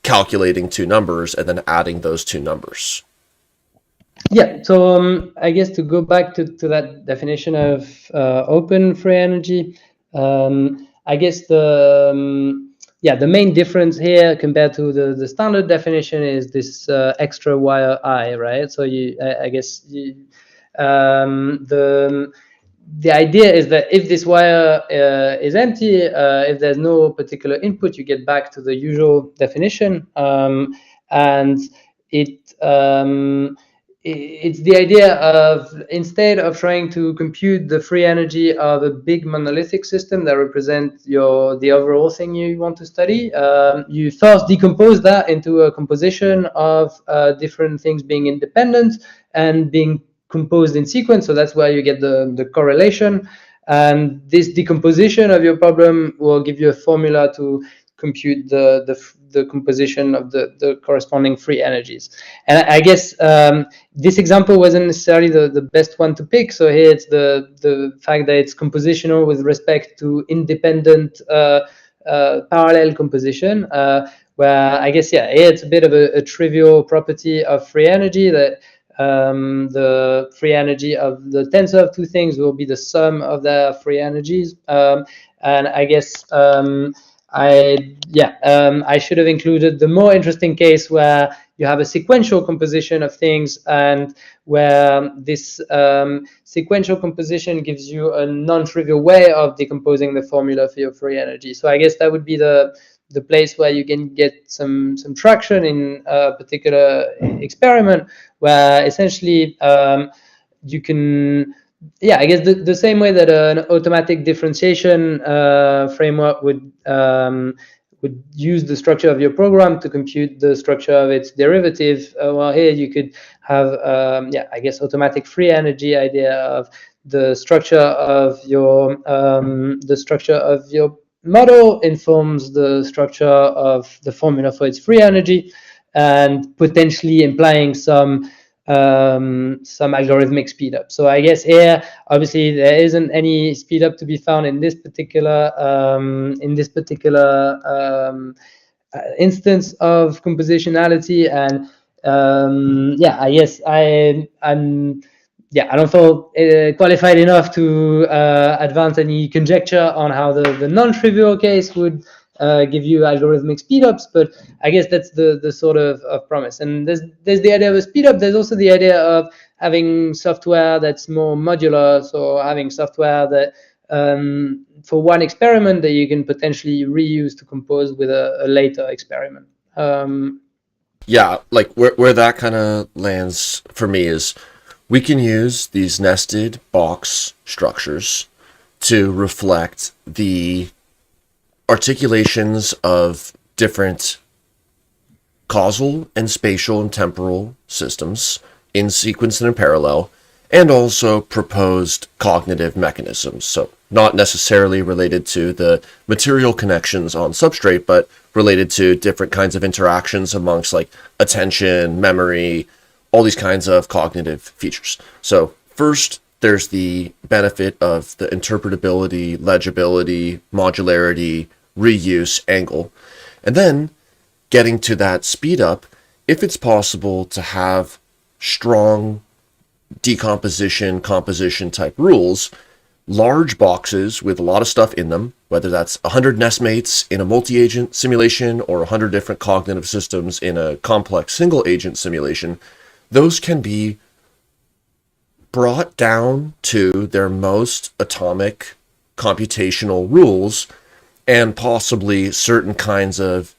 calculating two numbers and then adding those two numbers? Yeah, so I guess to go back to that definition of open free energy, I guess the main difference here compared to the standard definition is this extra wire I, right? So the idea is that if this wire is empty, if there's no particular input, you get back to the usual definition, and it's the idea of, instead of trying to compute the free energy of a big monolithic system that represents the overall thing you want to study, you first decompose that into a composition of different things being independent and being composed in sequence. So that's where you get the correlation. And this decomposition of your problem will give you a formula to compute the composition of the corresponding free energies. And I guess this example wasn't necessarily the best one to pick. So here it's the fact that it's compositional with respect to independent parallel composition, where I guess, here it's a bit of a trivial property of free energy, that the free energy of the tensor of two things will be the sum of their free energies. And I guess I should have included the more interesting case where you have a sequential composition of things, and where this sequential composition gives you a non-trivial way of decomposing the formula for your free energy. So I guess that would be the the place where you can get some traction in a particular experiment, where essentially you can, yeah, I guess the same way that an automatic differentiation framework would use the structure of your program to compute the structure of its derivative. Well, here you could have, yeah, I guess automatic free energy idea of the structure of your model informs the structure of the formula for its free energy, and potentially implying some algorithmic speedup. So I guess here, obviously, there isn't any speedup to be found in this particular instance of compositionality. And yeah, I guess I'm yeah, I don't feel qualified enough to advance any conjecture on how the non-trivial case would give you algorithmic speedups, but I guess that's the sort of promise. And there's the idea of a speedup. There's also the idea of having software that's more modular, so having software that for one experiment that you can potentially reuse to compose with a later experiment. Yeah, like where that kind of lands for me is we can use these nested box structures to reflect the articulations of different causal and spatial and temporal systems in sequence and in parallel, and also proposed cognitive mechanisms. So not necessarily related to the material connections on substrate, but related to different kinds of interactions amongst like attention, memory, all these kinds of cognitive features. So first, there's the benefit of the interpretability, legibility, modularity, reuse angle. And then getting to that speed up, if it's possible to have strong decomposition, composition type rules, large boxes with a lot of stuff in them, whether that's 100 nestmates in a multi-agent simulation or 100 different cognitive systems in a complex single agent simulation, those can be brought down to their most atomic computational rules, and possibly certain kinds of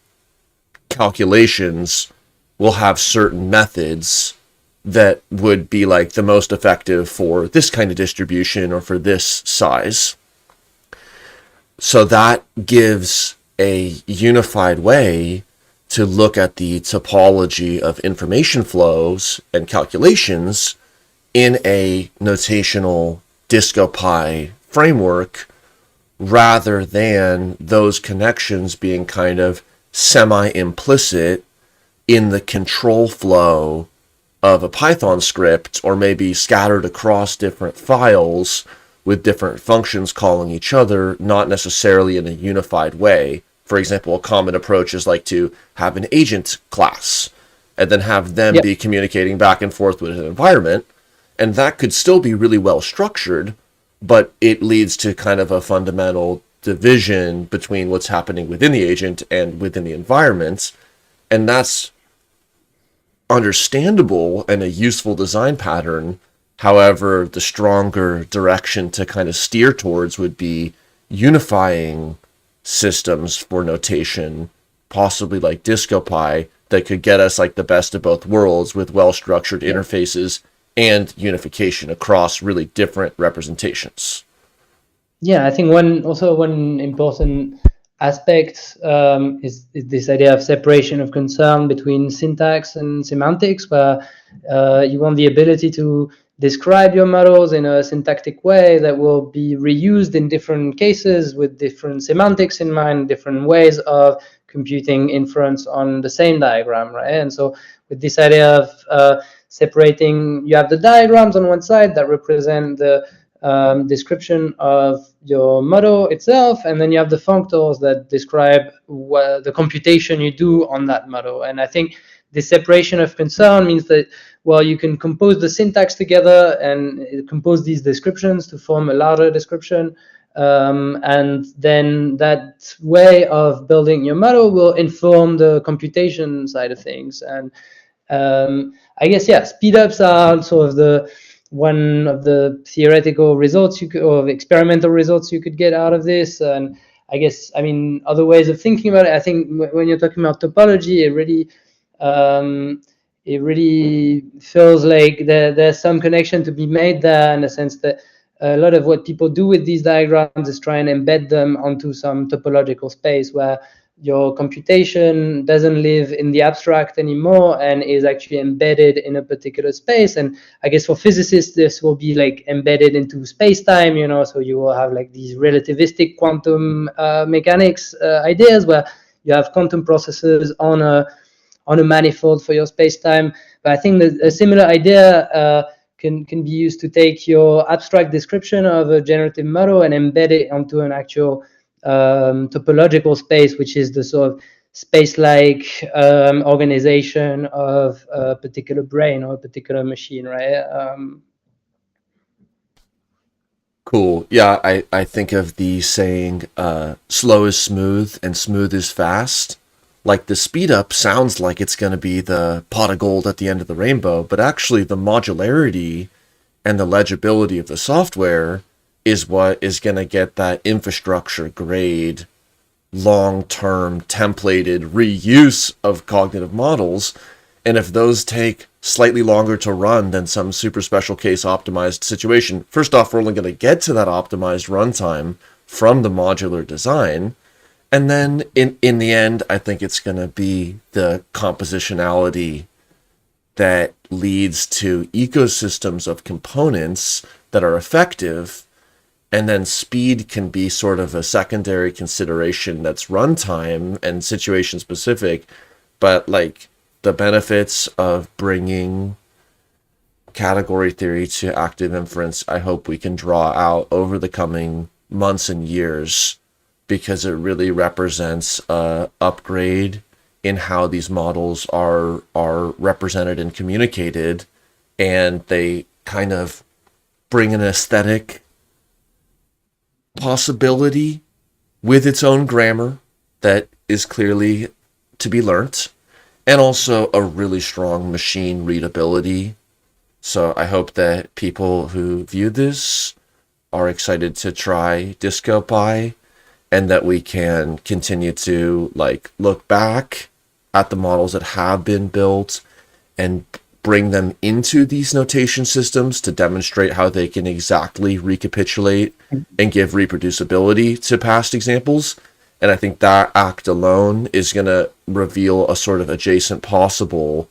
calculations will have certain methods that would be like the most effective for this kind of distribution or for this size. So that gives a unified way to look at the topology of information flows and calculations in a notational DiscoPy framework, rather than those connections being kind of semi-implicit in the control flow of a Python script, or maybe scattered across different files with different functions calling each other, not necessarily in a unified way. For example, a common approach is like to have an agent class and then have them be communicating back and forth with an environment. And that could still be really well structured, but it leads to kind of a fundamental division between what's happening within the agent and within the environment. And that's understandable and a useful design pattern. However, the stronger direction to kind of steer towards would be unifying systems for notation, possibly like DiscoPy, that could get us like the best of both worlds with well-structured interfaces and unification across really different representations. Yeah, I think one important aspect is this idea of separation of concern between syntax and semantics, where you want the ability to describe your models in a syntactic way that will be reused in different cases with different semantics in mind, different ways of computing inference on the same diagram, right? And so with this idea of separating, you have the diagrams on one side that represent the description of your model itself, and then you have the functors that describe the computation you do on that model. And I think this separation of concern means that, well, you can compose the syntax together and compose these descriptions to form a larger description, and then that way of building your model will inform the computation side of things. And I guess, yeah, speedups are sort of one of the theoretical results or experimental results you could get out of this. And I guess, I mean, other ways of thinking about it, I think when you're talking about topology, it really feels like there's some connection to be made there, in the sense that a lot of what people do with these diagrams is try and embed them onto some topological space where your computation doesn't live in the abstract anymore and is actually embedded in a particular space. And I guess for physicists, this will be like embedded into space-time, you know, so you will have like these relativistic quantum mechanics ideas where you have quantum processes on a manifold for your space-time. But I think that a similar idea can be used to take your abstract description of a generative model and embed it onto an actual topological space, which is the sort of space-like organization of a particular brain or a particular machine, right? Cool. Yeah, I think of the saying, slow is smooth and smooth is fast. Like the speed up sounds like it's going to be the pot of gold at the end of the rainbow, but actually the modularity and the legibility of the software is what is going to get that infrastructure grade, long-term templated reuse of cognitive models. And if those take slightly longer to run than some super special case optimized situation, first off, we're only going to get to that optimized runtime from the modular design. And then in the end, I think it's going to be the compositionality that leads to ecosystems of components that are effective. And then speed can be sort of a secondary consideration that's runtime and situation specific. But like the benefits of bringing category theory to active inference, I hope we can draw out over the coming months and years, because it really represents a upgrade in how these models are represented and communicated, and they kind of bring an aesthetic possibility with its own grammar that is clearly to be learnt, and also a really strong machine readability. So I hope that people who view this are excited to try DisCoPy, and that we can continue to like look back at the models that have been built and bring them into these notation systems to demonstrate how they can exactly recapitulate and give reproducibility to past examples. And I think that act alone is going to reveal a sort of adjacent possible,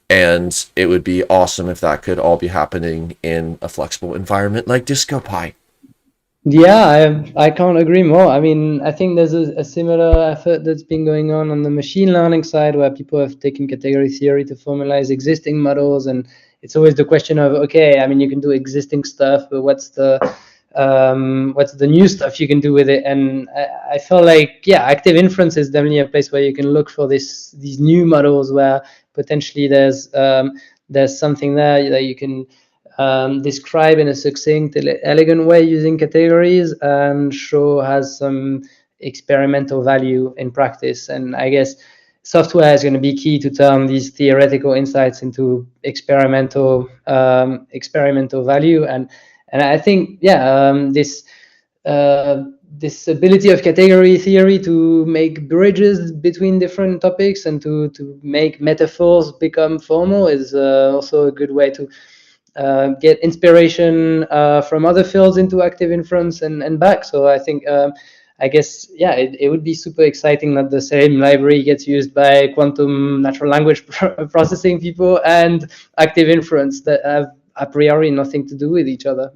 and it would be awesome if that could all be happening in a flexible environment like DisCoPy. Yeah, I can't agree more. I mean, I think there's a similar effort that's been going on the machine learning side, where people have taken category theory to formalize existing models, and it's always the question of, okay, I mean, you can do existing stuff, but what's the new stuff you can do with it? And I feel like, yeah, active inference is definitely a place where you can look for these new models where potentially there's something there that you can describe in a succinct, elegant way using categories, and show has some experimental value in practice. And I guess software is going to be key to turn these theoretical insights into experimental value. And I think, yeah, this ability of category theory to make bridges between different topics and to make metaphors become formal is also a good way to get inspiration from other fields into active inference and back. So I think, I guess, yeah, it would be super exciting that the same library gets used by quantum natural language processing people and active inference that have a priori nothing to do with each other.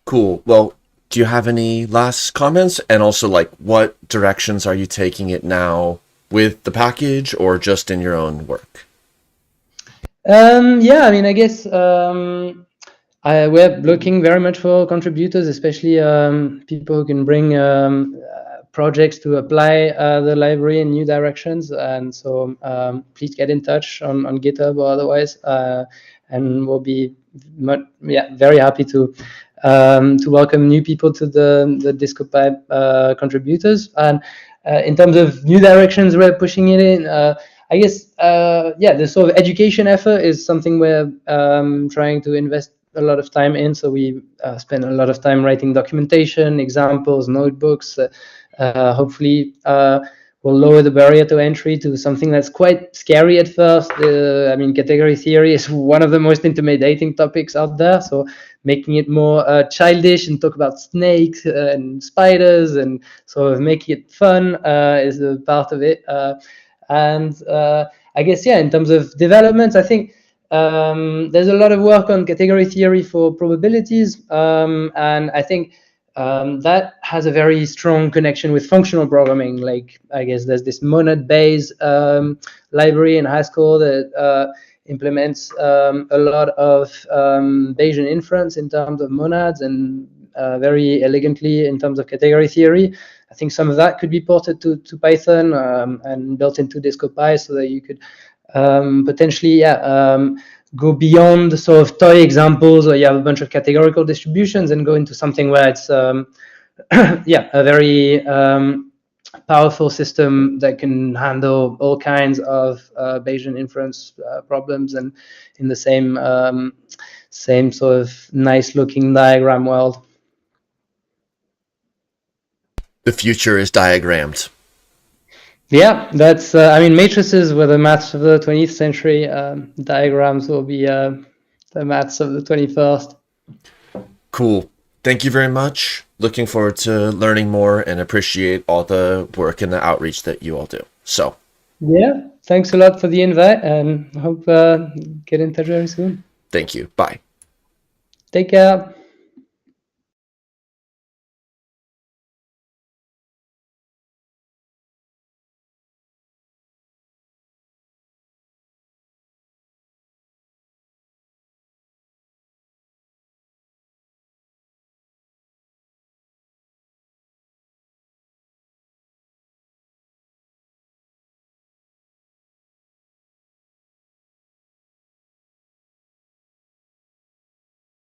Cool. Well, do you have any last comments? And also, like, what directions are you taking it now with the package or just in your own work? Yeah, I mean, I guess we're looking very much for contributors, especially people who can bring projects to apply the library in new directions. And so please get in touch on GitHub or otherwise, and we'll be very happy to welcome new people to the DiscoPy contributors. And in terms of new directions we're pushing it in, I guess, the sort of education effort is something we're trying to invest a lot of time in. So we spend a lot of time writing documentation, examples, notebooks. Hopefully, will lower the barrier to entry to something that's quite scary at first. I mean, category theory is one of the most intimidating topics out there. So making it more childish and talk about snakes and spiders and sort of making it fun is a part of it. And I guess, yeah, in terms of development, I think there's a lot of work on category theory for probabilities. And I think that has a very strong connection with functional programming. Like, I guess there's this monad Bayes library in Haskell that implements a lot of Bayesian inference in terms of monads and very elegantly in terms of category theory. I think some of that could be ported to Python and built into DisCoPy so that you could potentially, go beyond sort of toy examples where you have a bunch of categorical distributions and go into something where it's, a very powerful system that can handle all kinds of Bayesian inference problems and in the same sort of nice looking diagram world. The future is diagrammed. Yeah, that's, I mean, matrices were the maths of the 20th century. Diagrams will be the maths of the 21st. Cool. Thank you very much. Looking forward to learning more and appreciate all the work and the outreach that you all do. So, yeah, thanks a lot for the invite and hope get in touch very soon. thank you. Bye. Take care.